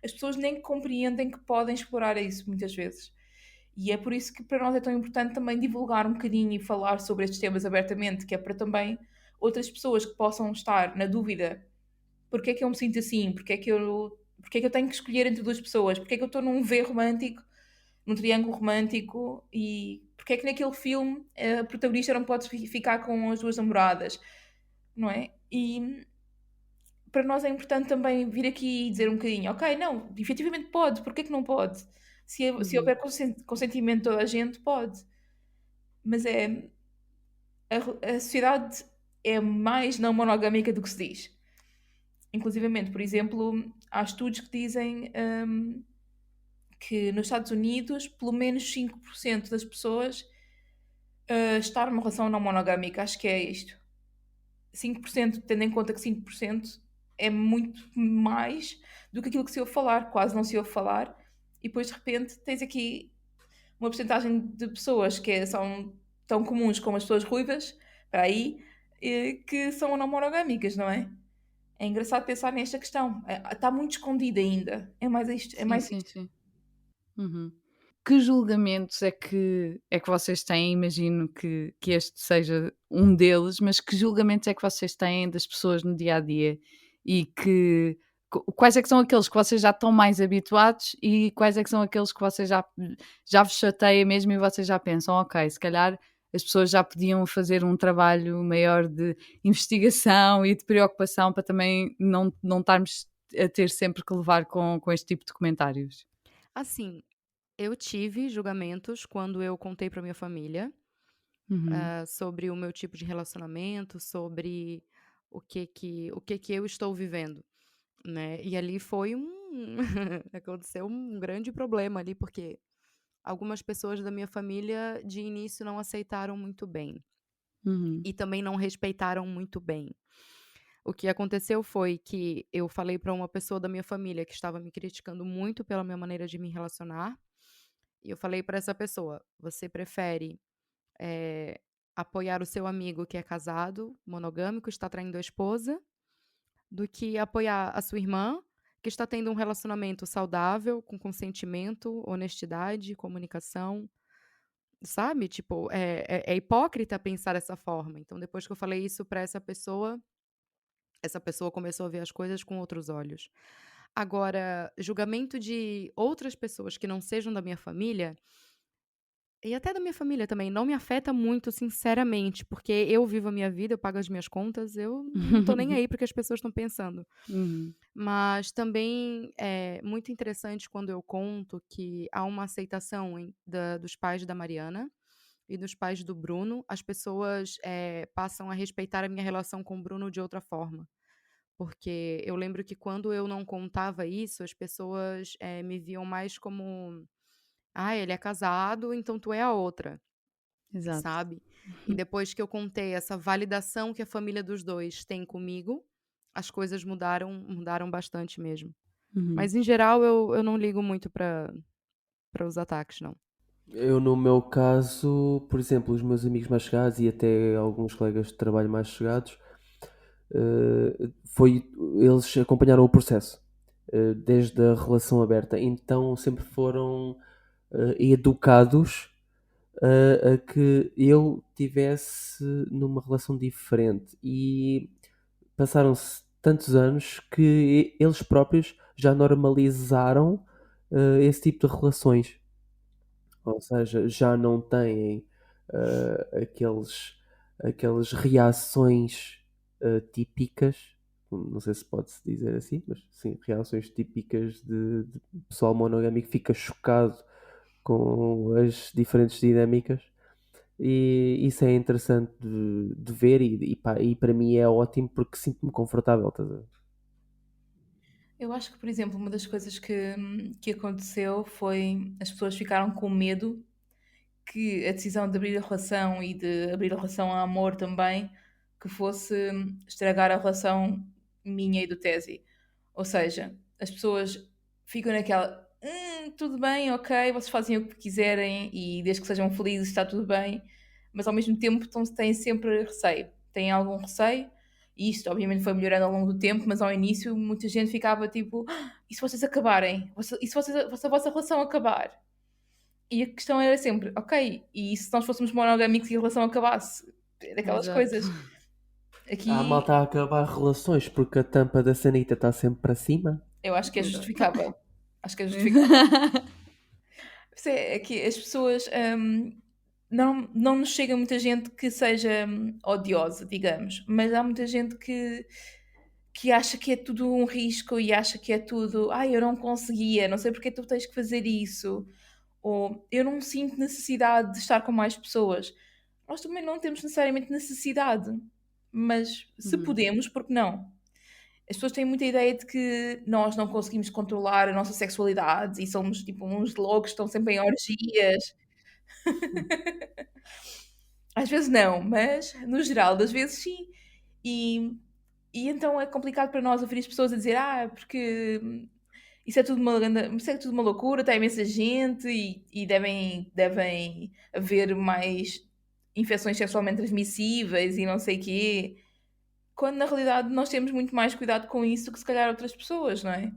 as pessoas nem compreendem que podem explorar isso muitas vezes. E é por isso que para nós é tão importante também divulgar um bocadinho e falar sobre estes temas abertamente, que é para também outras pessoas que possam estar na dúvida: porque é que eu me sinto assim? Porque é que eu tenho que escolher entre duas pessoas? Porque é que eu estou num V romântico, num triângulo romântico, e porque é que naquele filme a protagonista não pode ficar com as duas namoradas, não é? E para nós é importante também vir aqui e dizer um bocadinho: ok, não, efetivamente pode, porque é que não pode? Se Uhum. houver consentimento de toda a gente, pode. Mas a sociedade é mais não monogâmica do que se diz. Inclusivamente, por exemplo, há estudos que dizem que nos Estados Unidos pelo menos 5% das pessoas estão numa relação não monogâmica. Acho que é isto. 5%, tendo em conta que 5% é muito mais do que aquilo que se ouve falar, quase não se ouve falar, e depois de repente tens aqui uma porcentagem de pessoas que são tão comuns como as pessoas ruivas, para aí, que são não monogâmicas, não é? É engraçado pensar nesta questão. Está muito escondida ainda. É mais isto, é Sim, mais sim, isto. sim. Uhum. Que julgamentos é que vocês têm? Imagino que este seja um deles, mas que julgamentos é que vocês têm das pessoas no dia a dia? E quais é que são aqueles que vocês já estão mais habituados e quais é que são aqueles que vocês já vos chateia mesmo e vocês já pensam, ok, se calhar as pessoas já podiam fazer um trabalho maior de investigação e de preocupação para também não estarmos a ter sempre que levar com este tipo de comentários. Assim, eu tive julgamentos quando eu contei pra minha família, Uhum. sobre o meu tipo de relacionamento, sobre o que que eu estou vivendo, né. E ali foi aconteceu um grande problema ali, porque algumas pessoas da minha família de início não aceitaram muito bem, Uhum. e também não respeitaram muito bem. O que aconteceu foi que eu falei para uma pessoa da minha família que estava me criticando muito pela minha maneira de me relacionar, e eu falei para essa pessoa: "Você prefere, eh, apoiar o seu amigo que é casado, monogâmico, está traindo a esposa, do que apoiar a sua irmã, que está tendo um relacionamento saudável, com consentimento, honestidade, comunicação", sabe, tipo, é hipócrita pensar dessa forma. Então depois que eu falei isso para essa pessoa começou a ver as coisas com outros olhos. Agora, julgamento de outras pessoas que não sejam da minha família, e até da minha família também, não me afeta muito, sinceramente, porque eu vivo a minha vida, eu pago as minhas contas, eu não tô nem aí para o que as pessoas estão pensando. Uhum. Mas também é muito interessante quando eu conto que há uma aceitação dos pais da Mariana e dos pais do Bruno, as pessoas passam a respeitar a minha relação com o Bruno de outra forma. Porque eu lembro que quando eu não contava isso, as pessoas me viam mais como: "Ah, ele é casado, então tu é a outra", Exato. sabe. E depois que eu contei essa validação que a família dos 2 tem comigo, as coisas mudaram bastante mesmo. Uhum. Mas em geral eu não ligo muito para os ataques não. Eu, no meu caso, por exemplo, os meus amigos mais chegados e até alguns colegas de trabalho mais chegados, eles acompanharam o processo, desde a relação aberta. Então sempre foram educados a que eu tivesse numa relação diferente. E passaram-se tantos anos que eles próprios já normalizaram esse tipo de relações. Ou seja, já não têm aqueles reações típicas, não sei se pode-se dizer assim, mas sim, reações típicas de pessoal monogâmico que fica chocado com as diferentes dinâmicas. E isso é interessante de ver e para mim é ótimo porque sinto-me confortável, estás a ver? Eu acho que, por exemplo, uma das coisas que aconteceu foi as pessoas ficaram com medo que a decisão de abrir a relação e de abrir a relação a amor também, que fosse estragar a relação minha e do Tesi. Ou seja, as pessoas ficam naquela, tudo bem, ok, vocês fazem o que quiserem e desde que sejam felizes está tudo bem, mas ao mesmo tempo têm sempre receio. Têm algum receio, e isto obviamente foi melhorando ao longo do tempo, mas ao início muita gente ficava tipo, e se vocês acabarem? E se a vossa relação acabar? E a questão era sempre, ok, e se nós fôssemos monogâmicos e a relação acabasse? É daquelas Exato. coisas. A Aqui malta a acabar relações porque a tampa da sanita está sempre para cima. eu acho que é justificável. Acho que é justificável. Pois é que as pessoas não nos chega muita gente que seja odiosa, digamos, mas há muita gente que acha que é tudo um risco e acha que é tudo, ai, eu não conseguia, não sei porque tu tens que fazer isso, ou eu não sinto necessidade de estar com mais pessoas. Nós também não temos necessariamente necessidade, mas se Uhum. podemos, por que não? As pessoas têm muita ideia de que nós não conseguimos controlar a nossa sexualidade e somos tipo uns loucos que estão sempre em orgias. Às vezes não, mas no geral das vezes sim. E, e então é complicado para nós ouvir as pessoas a dizer porque isso é tudo uma loucura, está imensa gente e devem haver mais infecções sexualmente transmissíveis e não sei quê. Quando na realidade nós temos muito mais cuidado com isso que se calhar outras pessoas, não é?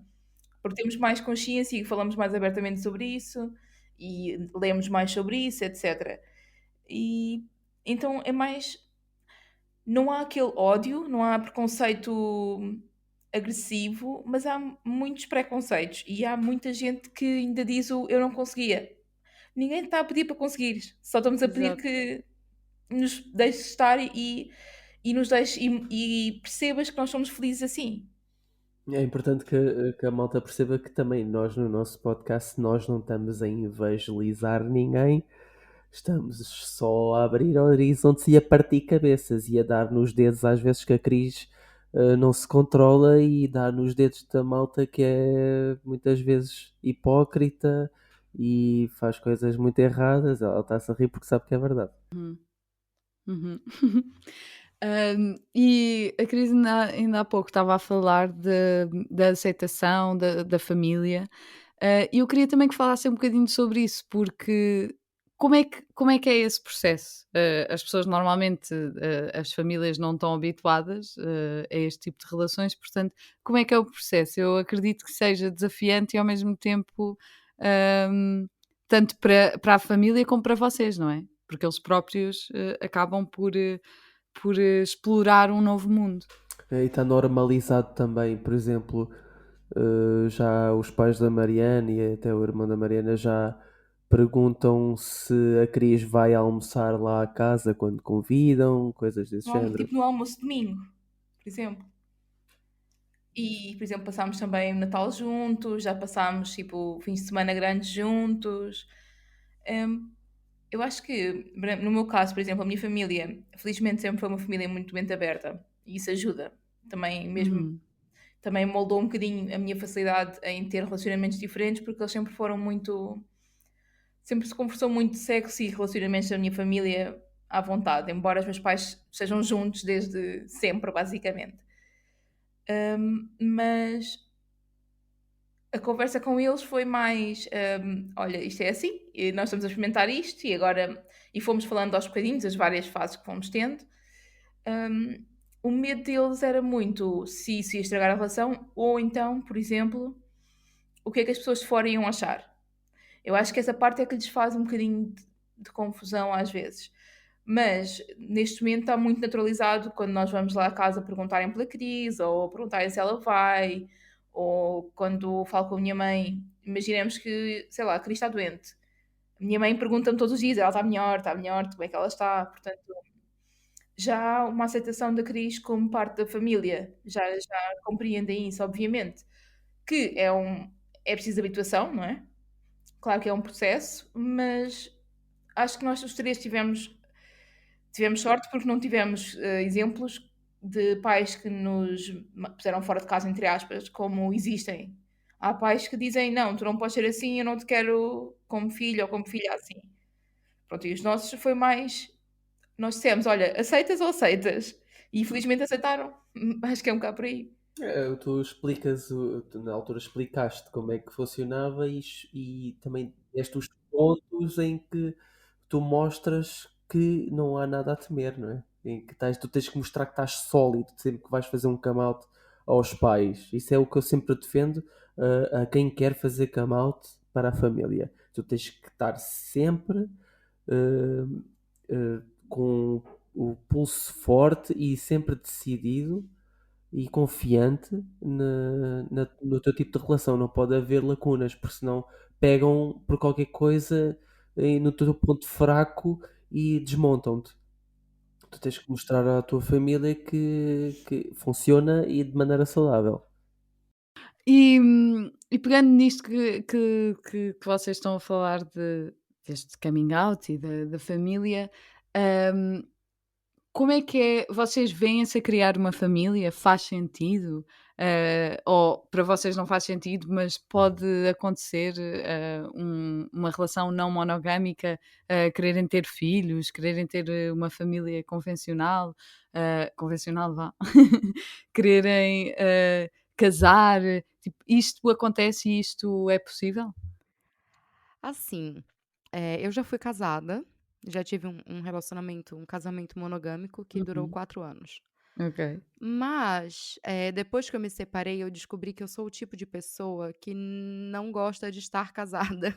Porque temos mais consciência e falamos mais abertamente sobre isso e lemos mais sobre isso, etc. E então é mais. Não há aquele ódio, não há preconceito agressivo, mas há muitos preconceitos e há muita gente que ainda diz o eu não conseguia. Ninguém está a pedir para conseguires, só estamos a pedir Exato. que nos deixes estar e nos deixes e percebas que nós somos felizes assim. É importante que a malta perceba que também nós no nosso podcast nós não estamos a evangelizar ninguém, estamos só a abrir horizontes e a partir cabeças e a dar nos dedos às vezes que a Cris não se controla e dá nos dedos da malta que é muitas vezes hipócrita e faz coisas muito erradas. Ela está-se a rir porque sabe que é verdade. Uhum. E a Cris ainda há pouco estava a falar da aceitação da família. E eu queria também que falasse um bocadinho sobre isso, porque como é que é esse processo? As pessoas normalmente, as famílias não estão habituadas a este tipo de relações, portanto, como é que é o processo? Eu acredito que seja desafiante e ao mesmo tempo, hum, tanto para a família como para vocês, não é? Porque eles próprios acabam por explorar um novo mundo. E está normalizado também, por exemplo, já os pais da Mariana e até o irmão da Mariana já perguntam se a Cris vai almoçar lá à casa quando convidam, coisas desse género. Tipo no almoço de domingo, por exemplo. E, por exemplo, passámos também o Natal juntos, já passámos tipo fins de semana grandes juntos. Hum, eu acho que, no meu caso, por exemplo, a minha família, felizmente sempre foi uma família muito mente aberta e isso ajuda. Também, mesmo, Uhum. também moldou um bocadinho a minha facilidade em ter relacionamentos diferentes, porque eles sempre foram muito. Sempre se conversou muito de sexo e relacionamentos da minha família à vontade, embora os meus pais sejam juntos desde sempre, basicamente. Mas a conversa com eles foi mais, olha, isto é assim, e nós estamos a experimentar isto e agora e fomos falando aos bocadinhos as várias fases que fomos tendo. Hum, o medo deles era muito se isso ia estragar a relação ou então, por exemplo, o que é que as pessoas de fora iam achar. Eu acho que essa parte é que lhes faz um bocadinho de confusão às vezes. Mas neste momento está muito naturalizado quando nós vamos lá à casa perguntarem pela Cris, ou perguntarem se ela vai, ou quando falo com a minha mãe, imaginemos que, sei lá, a Cris está doente. A minha mãe pergunta-me todos os dias, ela está melhor, como é que ela está? Portanto, já há uma aceitação da Cris como parte da família, já compreendem isso, obviamente. Que é preciso habituação, não é? Claro que é um processo, mas acho que nós os três tivemos sorte porque não tivemos exemplos de pais que nos puseram fora de casa, entre aspas, como existem. Há pais que dizem: Não, tu não podes ser assim, eu não te quero como filho ou como filha assim. Pronto, e os nossos foi mais. Nós dissemos: Olha, aceitas ou aceitas? E infelizmente aceitaram. Acho que é um bocado por aí. Tu explicas, tu na altura explicaste como é que funcionava e também deste os pontos em que tu mostras que não há nada a temer, não é? Em que tu tens que mostrar que estás sólido sempre que vais fazer um come out aos pais. Isso é o que eu sempre defendo a quem quer fazer come out para a família. Tu tens que estar sempre uh, com o pulso forte e sempre decidido e confiante no teu tipo de relação. Não pode haver lacunas, porque senão pegam por qualquer coisa no teu ponto fraco e desmontam-te. Tu tens que mostrar à tua família que funciona e de maneira saudável. E pegando nisto que vocês estão a falar deste coming out e da família, hum, como é que é? Vocês veem-se a criar uma família? Faz sentido? Ou para vocês não faz sentido, mas pode acontecer uma relação não monogâmica, quererem ter filhos, quererem ter uma família convencional, convencional vá, quererem casar, tipo, isto acontece e isto é possível? Assim, eu já fui casada, já tive um relacionamento, um casamento monogâmico que durou Uhum, 4 anos. ok. Mas, depois que eu me separei, eu descobri que eu sou o tipo de pessoa que não gosta de estar casada.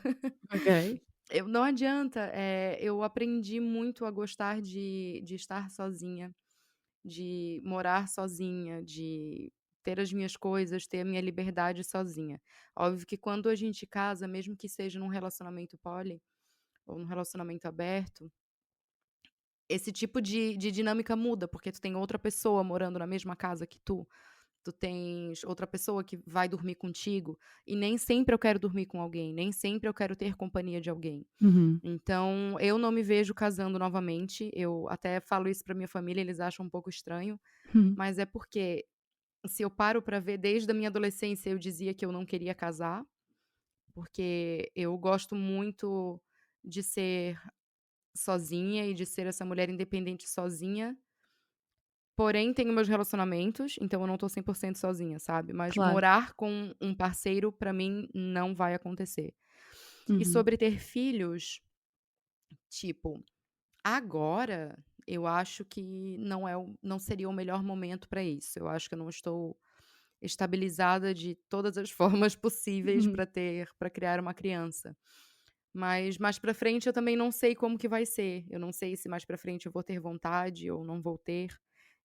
Ok. Eu não adianta, eu aprendi muito a gostar de estar sozinha, de morar sozinha, de ter as minhas coisas, ter a minha liberdade sozinha. Óbvio que quando a gente casa, mesmo que seja num relacionamento poly ou num relacionamento aberto, esse tipo de dinâmica muda, porque tu tem outra pessoa morando na mesma casa que tu tens outra pessoa que vai dormir contigo, e nem sempre eu quero dormir com alguém, nem sempre eu quero ter companhia de alguém. Uhum. Então, eu não me vejo casando novamente, eu até falo isso pra minha família, eles acham um pouco estranho, Uhum. mas é porque, se eu paro pra ver, desde a minha adolescência eu dizia que eu não queria casar, porque eu gosto muito de ser sozinha e de ser essa mulher independente sozinha, porém tenho meus relacionamentos, então eu não tô 100% sozinha, sabe. Mas Claro. morar com um parceiro, pra mim, não vai acontecer. E Uhum. sobre ter filhos, tipo, agora eu acho que não seria o melhor momento pra isso. Eu acho que eu não estou estabilizada de todas as formas possíveis Uhum. pra criar uma criança. Mas mais pra frente eu também não sei como que vai ser. Eu não sei se mais pra frente eu vou ter vontade ou não vou ter.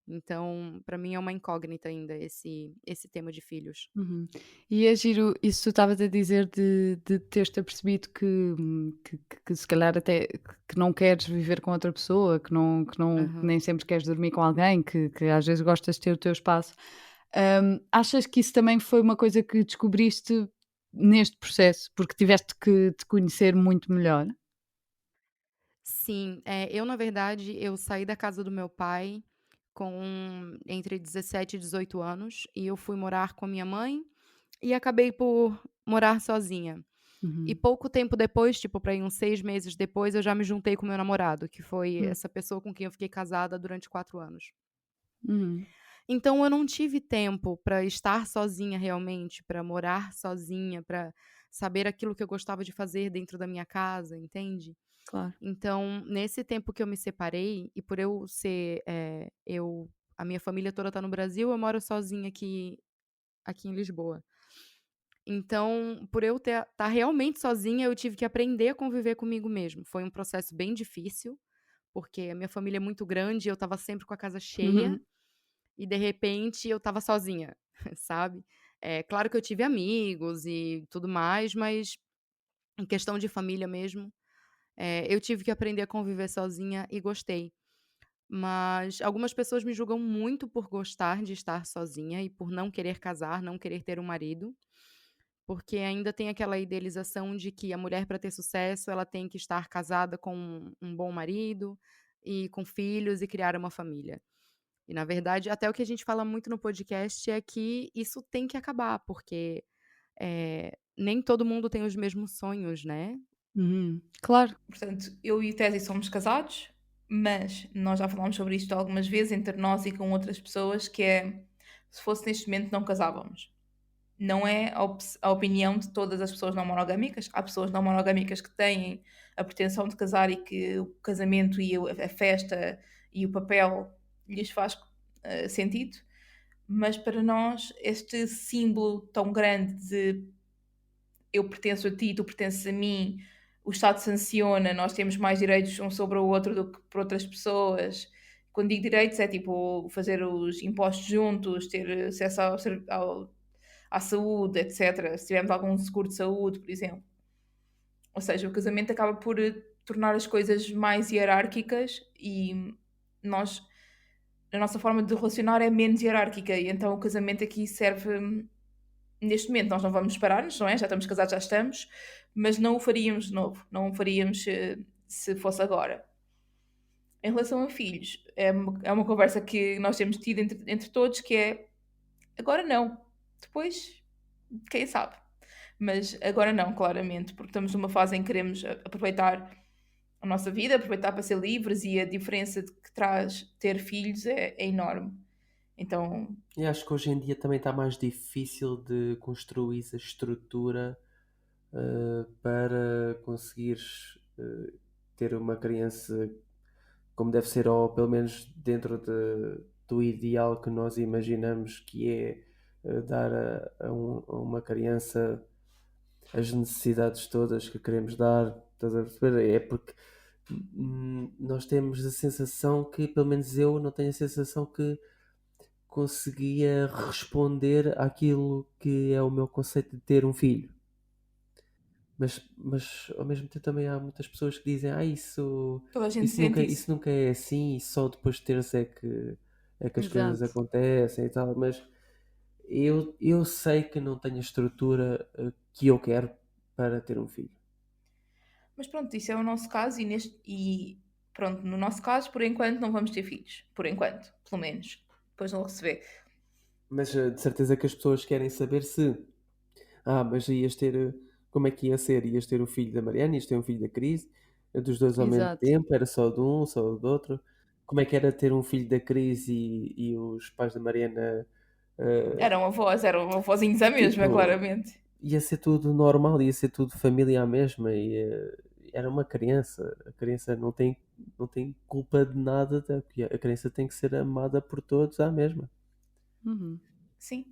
Então, pra mim é uma incógnita ainda esse tema de filhos. Uhum. E é giro isso que tu estavas a dizer de teres-te apercebido que se calhar até que não queres viver com outra pessoa, que Aham. nem sempre queres dormir com alguém, que às vezes gostas de ter o teu espaço. Achas que isso também foi uma coisa que descobriste neste processo, porque tiveste que te conhecer muito melhor? Sim, eu na verdade, eu saí da casa do meu pai com entre 17 e 18 anos, e eu fui morar com a minha mãe, e acabei por morar sozinha. E Uhum. pouco tempo depois, tipo, pra ir uns 6 meses depois, eu já me juntei com meu namorado, que foi Hum. essa pessoa com quem eu fiquei casada durante 4 anos. Uhum. Então eu não tive tempo pra estar sozinha realmente, pra morar sozinha, pra saber aquilo que eu gostava de fazer dentro da minha casa, entende? Claro. Então, nesse tempo que eu me separei, e por eu ser, a minha família toda tá no Brasil, eu moro sozinha aqui em Lisboa. Então, por eu estar realmente sozinha, eu tive que aprender a conviver comigo mesmo. Foi um processo bem difícil, porque a minha família é muito grande, eu estava sempre com a casa cheia Uhum. e de repente eu estava sozinha, sabe. Claro que eu tive amigos e tudo mais, mas em questão de família mesmo, eu tive que aprender a conviver sozinha e gostei. Mas algumas pessoas me julgam muito por gostar de estar sozinha e por não querer casar, não querer ter um marido, porque ainda tem aquela idealização de que a mulher para ter sucesso, ela tem que estar casada com um bom marido e com filhos e criar uma família. E na verdade, até o que a gente fala muito no podcast é que isso tem que acabar, porque, nem todo mundo tem os mesmos sonhos, né. Uhum. Claro. Portanto, eu e o Tesi somos casados, mas nós já falámos sobre isto algumas vezes entre nós e com outras pessoas, que é, se fosse neste momento não casávamos. Não é a opinião de todas as pessoas não monogâmicas. Há pessoas não monogâmicas que têm a pretensão de casar e que o casamento e a festa e o papel lhes faz sentido, mas para nós este símbolo tão grande de eu pertenço a ti, tu pertences a mim, o Estado sanciona, nós temos mais direitos um sobre o outro do que por outras pessoas. Quando digo direitos é tipo fazer os impostos juntos, ter acesso à saúde, etc. Se tivermos algum seguro de saúde, por exemplo. Ou seja, o casamento acaba por tornar as coisas mais hierárquicas e nós, a nossa forma de relacionar é menos hierárquica e então o casamento aqui serve. Neste momento nós não vamos separar-nos, não é? Já estamos casados, já estamos, mas não o faríamos de novo, não o faríamos se fosse agora. Em relação a filhos, é uma conversa que nós temos tido entre todos, que é agora não, depois, quem sabe. Mas agora não, claramente, porque estamos numa fase em que queremos aproveitar a nossa vida, aproveitar para ser livres e a diferença que traz ter filhos é enorme. Então, E acho que hoje em dia também está mais difícil de construir essa estrutura para conseguires ter uma criança como deve ser, ou pelo menos dentro do ideal que nós imaginamos que é dar a uma criança as necessidades todas que queremos dar, estás a perceber? É porque nós temos a sensação que, pelo menos eu não tenho a sensação que conseguia responder àquilo que é o meu conceito de ter um filho. Mas ao mesmo tempo também há muitas pessoas que dizem isso, toda a gente isso, sente nunca, isso. isso nunca é assim e só depois de teres é que as coisas Exato. acontecem e tal, mas eu sei que não tenho a estrutura que eu quero para ter um filho. Mas pronto, isso é o nosso caso e pronto, no nosso caso, por enquanto não vamos ter filhos. Por enquanto, pelo menos. Depois não receber. Mas de certeza que as pessoas querem saber se, mas ias ter, como é que ia ser? Ias ter o filho da Mariana, ias ter um filho da Cris, dos dois ao mesmo Exato. tempo, era só de um, só do outro. Como é que era ter um filho da Cris e os pais da Mariana? Eram avózinhos à mesma, Tipo, claramente. ia ser tudo normal, ia ser tudo família à mesma e era uma criança. A criança não tem culpa de nada, a criança tem que ser amada por todos à mesma. Uhum. Sim.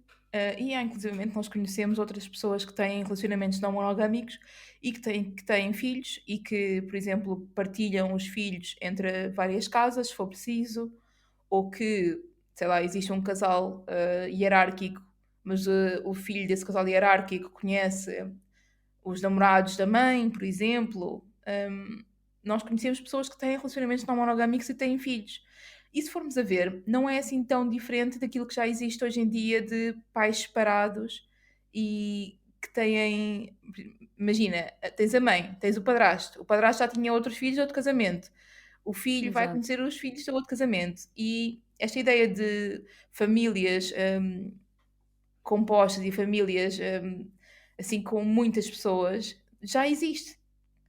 E há, inclusivamente, nós conhecemos outras pessoas que têm relacionamentos não monogâmicos e que têm filhos e que, por exemplo, partilham os filhos entre várias casas, se for preciso, ou que, sei lá, existe um casal hierárquico, mas o filho desse casal hierárquico conhece os namorados da mãe, por exemplo. Nós conhecemos pessoas que têm relacionamentos não monogâmicos e têm filhos. E se formos a ver, não é assim tão diferente daquilo que já existe hoje em dia de pais separados e que têm. Imagina, tens a mãe, tens o padrasto já tinha outros filhos de outro casamento, o filho vai Exato. conhecer os filhos de outro casamento. E esta ideia de famílias compostas e famílias assim com muitas pessoas já existe.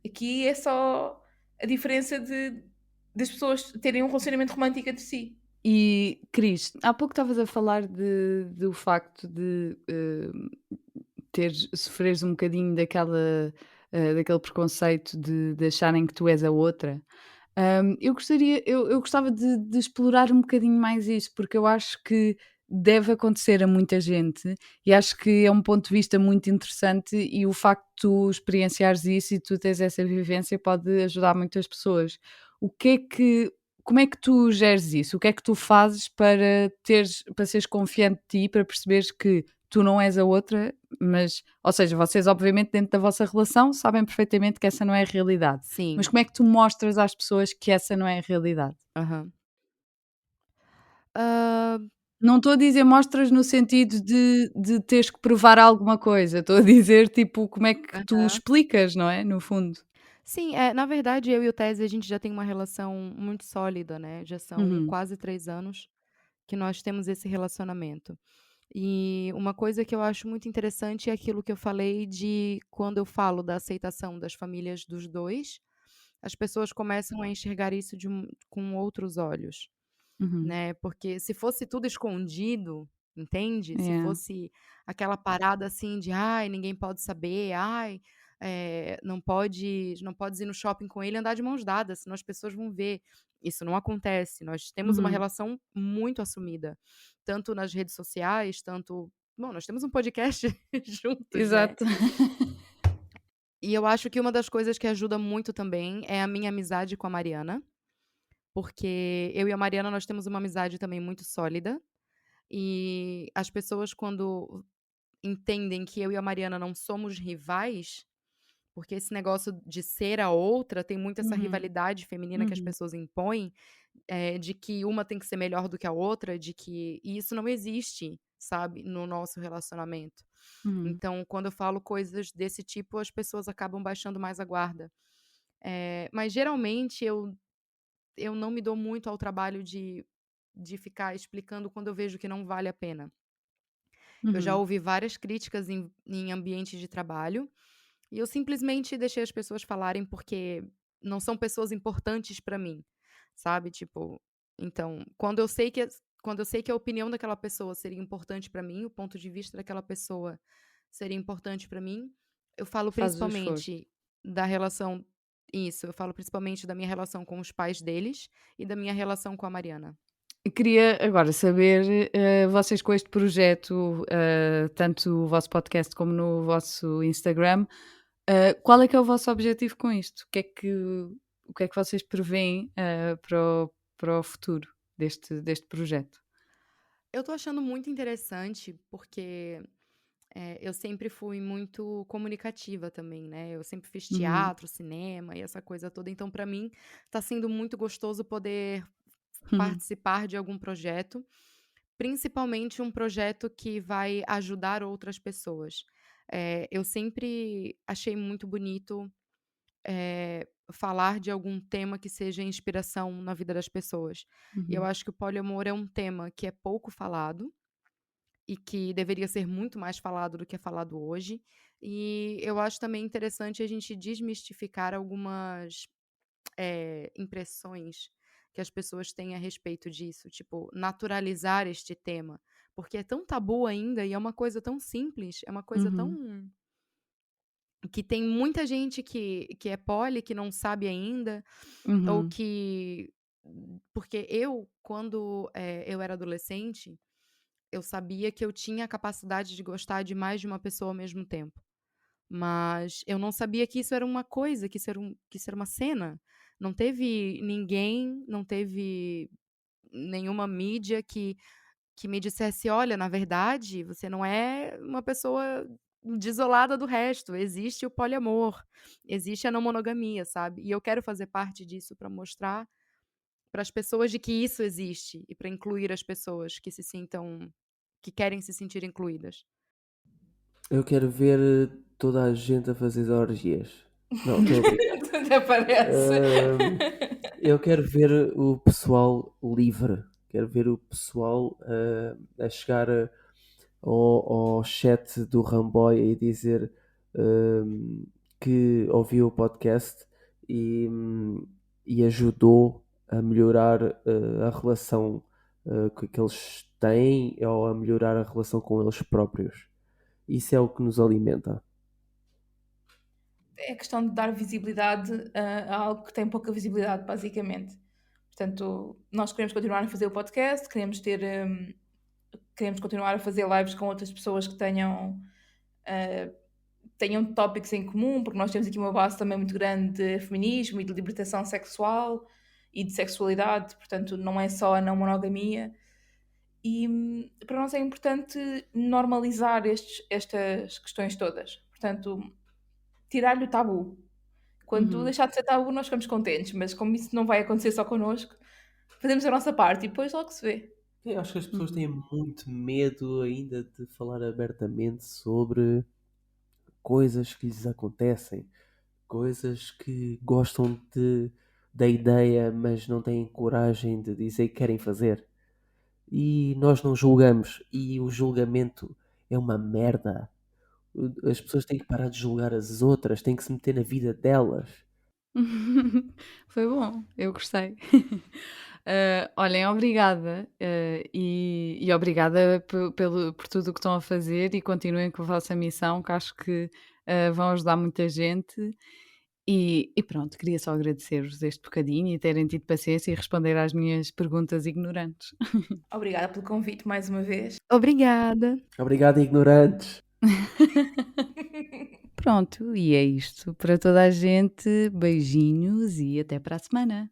Aqui é só a diferença das pessoas terem um relacionamento romântico entre si. E, Cris, há pouco estavas a falar do facto de sofreres um bocadinho daquele preconceito de acharem que tu és a outra. Eu gostava de explorar um bocadinho mais isso, porque eu acho que deve acontecer a muita gente e acho que é um ponto de vista muito interessante e o facto de tu experienciares isso e tu tens essa vivência pode ajudar muitas pessoas. O que é que Como é que tu geres isso? O que é que tu fazes para seres confiante de ti, para perceberes que tu não és a outra, mas, ou seja, vocês obviamente dentro da vossa relação sabem perfeitamente que essa não é a realidade. Mas Sim. como é que tu mostras às pessoas que essa não é a realidade? Aham. Ah, Não estou a dizer mostras no sentido de teres que provar alguma coisa, estou a dizer tipo como é que tu aham. explicas, não é? No fundo. Sim, na verdade, eu e o Tese, a gente já tem uma relação muito sólida, né, já são Uhum, quase 3 anos que nós temos esse relacionamento. E uma coisa que eu acho muito interessante é aquilo que eu falei de quando eu falo da aceitação das famílias dos 2, as pessoas começam a enxergar isso com outros olhos. uhum. Né, porque se fosse tudo escondido, entende? Se Yeah. fosse aquela parada, assim, de: "Ai, ninguém pode saber. Ai, não podes ir no shopping com ele e andar de mãos dadas, senão as pessoas vão ver". Isso não acontece, nós temos uma Uhum. relação muito assumida, tanto nas redes sociais, tanto bom, nós temos um podcast juntos, né. Exato. E eu acho que uma das coisas que ajuda muito também é a minha amizade com a Mariana, porque eu e a Mariana, nós temos uma amizade também muito sólida. E as pessoas quando entendem que eu e a Mariana não somos rivais, porque esse negócio de ser a outra tem muito essa Uhum, rivalidade feminina que as uhum, pessoas impõem, de que uma tem que ser melhor do que a outra, e isso não existe, sabe, no nosso relacionamento. uhum, Então, quando eu falo coisas desse tipo, as pessoas acabam baixando mais a guarda. Mas geralmente eu não me dou muito ao trabalho de ficar explicando quando eu vejo que não vale a pena. Eu já uhum, ouvi várias críticas em ambiente de trabalho, e eu simplesmente deixei as pessoas falarem, porque não são pessoas importantes pra mim, sabe, tipo, então, quando eu sei que a opinião daquela pessoa seria importante pra mim, o ponto de vista daquela pessoa seria importante pra mim, eu falo fazes o esforço. principalmente da relação eu falo principalmente da minha relação com os pais deles e da minha relação com a Mariana. E queria agora saber, vocês com este projeto, tanto o vosso podcast como no vosso Instagram, qual é que é o vosso objetivo com isto? O que é que vocês preveem, para o futuro deste projeto? Eu tô achando muito interessante, porque eu sempre fui muito comunicativa também, né, eu sempre fiz Uhum. teatro, cinema e essa coisa toda, então pra mim tá sendo muito gostoso poder Uhum. participar de algum projeto, principalmente um projeto que vai ajudar outras pessoas. Eu sempre achei muito bonito, falar de algum tema que seja inspiração na vida das pessoas. E eu Uhum. acho que o poliamor é um tema que é pouco falado, e que deveria ser muito mais falado do que é falado hoje. E eu acho também interessante a gente desmistificar algumas, impressões que as pessoas têm a respeito disso, tipo, naturalizar este tema, porque é tão tabu ainda e é uma coisa tão simples, é uma coisa Uhum. tão que tem muita gente que é poli, que não sabe ainda, ou Uhum. que porque eu, quando, eu era adolescente, eu sabia que eu tinha a capacidade de gostar de mais de uma pessoa ao mesmo tempo, mas eu não sabia que isso era uma coisa, que isso era uma cena. Não teve nenhuma mídia que me dissesse: "Olha, na verdade, você não é uma pessoa desolada do resto, existe o poliamor, existe a não monogamia", sabe. E eu quero fazer parte disso para mostrar para as pessoas de que isso existe e para incluir as pessoas que querem se sentir incluídas. Eu quero ver toda a gente a fazer orgias. Não, estou a brincar. Até parece. Ahm, eu quero ver o pessoal livre. Quero ver o pessoal a chegar ao chat do Ramboy e dizer ahm, que ouviu o podcast e ajudou a melhorar a relação que eles têm ou a melhorar a relação com eles próprios. Isso é o que nos alimenta. É questão de dar visibilidade a algo que tem pouca visibilidade, basicamente. Portanto, nós queremos continuar a fazer o podcast, queremos continuar a fazer lives com outras pessoas que tenham tópicos em comum, porque nós temos aqui uma base também muito grande de feminismo e de libertação sexual e de sexualidade, portanto não é só a não monogamia. E para nós é importante normalizar estas questões todas. Portanto, tirar-lhe o tabu. Quando deixar de ser tabu, nós ficamos contentes, mas como isso não vai acontecer só connosco, fazemos a nossa parte e depois logo se vê. Eu acho que as pessoas têm muito medo ainda de falar abertamente sobre coisas que lhes acontecem, coisas que gostam da ideia, mas não têm coragem de dizer que querem fazer. E nós não julgamos, e o julgamento é uma merda. As pessoas têm que parar de julgar as outras, têm que se meter na vida delas. Foi bom, eu gostei. Olhem, obrigada e obrigada por tudo o que estão a fazer e continuem com a vossa missão, que acho que vão ajudar muita gente. E pronto, queria só agradecer-vos este bocadinho e terem tido paciência e responder às minhas perguntas ignorantes. Obrigada pelo convite mais uma vez. Obrigada. Obrigado, ignorantes. Pronto, e é isto para toda a gente. Beijinhos e até para a semana.